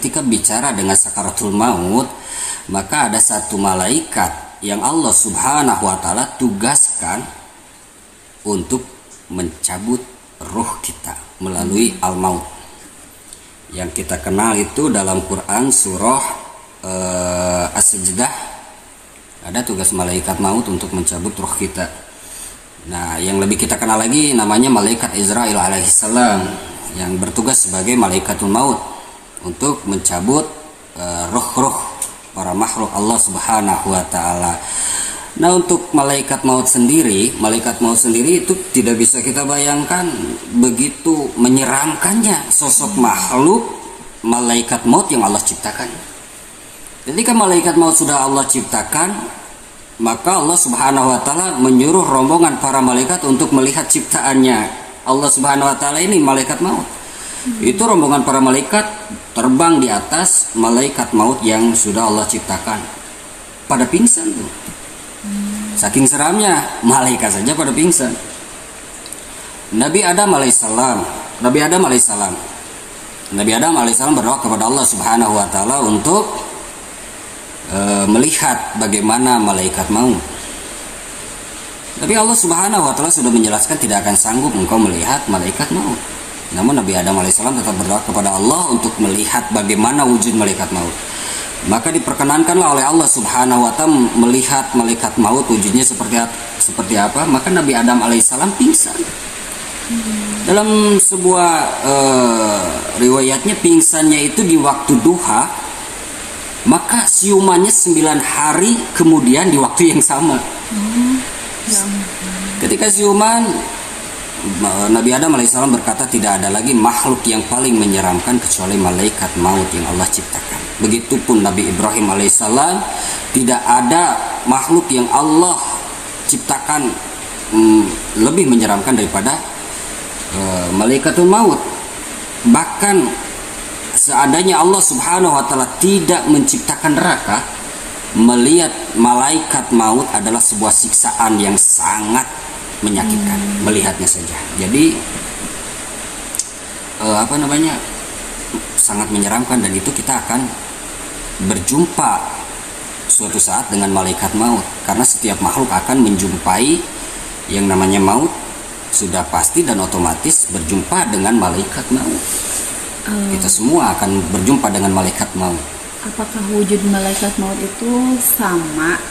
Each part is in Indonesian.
ketika bicara dengan sakaratul maut, maka ada satu malaikat yang Allah Subhanahu wa taala tugaskan untuk mencabut ruh kita melalui al-maut. Yang kita kenal itu dalam Quran surah As-Sajdah, ada tugas malaikat maut untuk mencabut ruh kita. Nah, yang lebih kita kenal lagi namanya malaikat Israil alaihissalam, yang bertugas sebagai malaikatul maut untuk mencabut ruh-ruh para makhluk Allah Subhanahu wa taala. Nah, untuk malaikat maut sendiri itu tidak bisa kita bayangkan begitu menyeramkannya sosok makhluk malaikat maut yang Allah ciptakan. Ketika malaikat maut sudah Allah ciptakan, maka Allah Subhanahu wa taala menyuruh rombongan para malaikat untuk melihat ciptaannya. Allah Subhanahu wa taala ini malaikat maut. Itu rombongan para malaikat terbang di atas malaikat maut yang sudah Allah ciptakan. Pada pingsan tuh. Saking seramnya, malaikat saja pada pingsan. Nabi Adam alaihissalam berdoa kepada Allah Subhanahu wa taala untuk melihat bagaimana malaikat maut. Tapi Allah Subhanahu wa taala sudah menjelaskan tidak akan sanggup engkau melihat malaikat maut. Namun Nabi Adam alaihissalam tetap berdoa kepada Allah untuk melihat bagaimana wujud malaikat maut. Maka diperkenankanlah oleh Allah Subhanahu wa taala melihat malaikat maut wujudnya seperti apa. Maka Nabi Adam alaihissalam pingsan. Dalam sebuah riwayatnya pingsannya itu di waktu duha, maka siumannya 9 hari kemudian di waktu yang sama. Ketika siuman, Nabi Adam alaihissalam berkata tidak ada lagi makhluk yang paling menyeramkan kecuali malaikat maut yang Allah ciptakan. Begitupun Nabi Ibrahim alaihissalam, tidak ada makhluk yang Allah ciptakan lebih menyeramkan daripada malaikatul maut. Bahkan seandainya Allah Subhanahu wa taala tidak menciptakan neraka, melihat malaikat maut adalah sebuah siksaan yang sangat menyakitkan melihatnya saja. Jadi sangat menyeramkan, dan itu kita akan berjumpa suatu saat dengan malaikat maut, karena setiap makhluk akan menjumpai yang namanya maut, sudah pasti dan otomatis berjumpa dengan malaikat maut. Kita semua akan berjumpa dengan malaikat maut. Apakah wujud malaikat maut itu sama?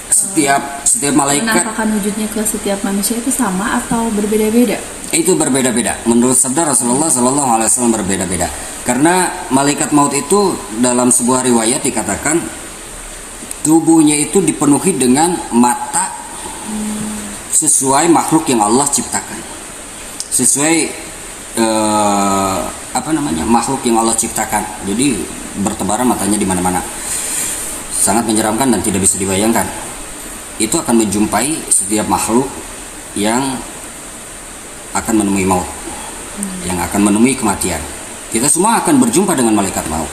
Setiap malaikat, penampakan wujudnya ke setiap manusia itu sama atau berbeda-beda? Itu berbeda-beda. Menurut sabda Rasulullah Sallallahu Alaihi Wasallam berbeda-beda. Karena malaikat maut itu dalam sebuah riwayat dikatakan tubuhnya itu dipenuhi dengan mata sesuai makhluk yang Allah ciptakan. Sesuai makhluk yang Allah ciptakan. Jadi bertebaran matanya di mana-mana. Sangat menyeramkan dan tidak bisa dibayangkan. Itu akan menjumpai setiap makhluk yang akan menemui maut, yang akan menemui kematian. Kita semua akan berjumpa dengan malaikat maut.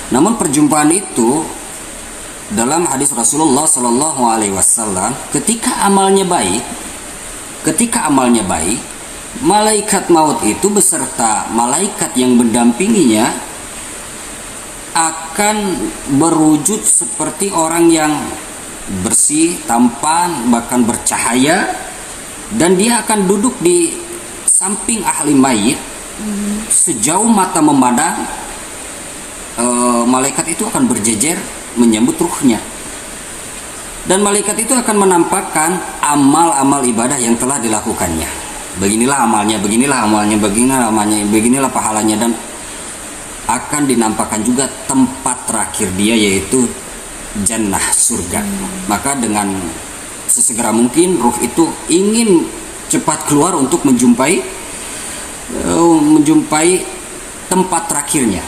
Namun perjumpaan itu dalam hadis Rasulullah Sallallahu Alaihi Wasallam, ketika amalnya baik, malaikat maut itu beserta malaikat yang mendampinginya akan berwujud seperti orang yang bersih, tampan, bahkan bercahaya, dan dia akan duduk di samping ahli mayit. Sejauh mata memandang, malaikat itu akan berjejer menyambut ruhnya, dan malaikat itu akan menampakkan amal-amal ibadah yang telah dilakukannya. Beginilah amalnya, beginilah pahalanya, dan akan dinampakkan juga tempat terakhir dia, yaitu jannah, surga. Maka dengan sesegera mungkin ruh itu ingin cepat keluar untuk menjumpai tempat terakhirnya.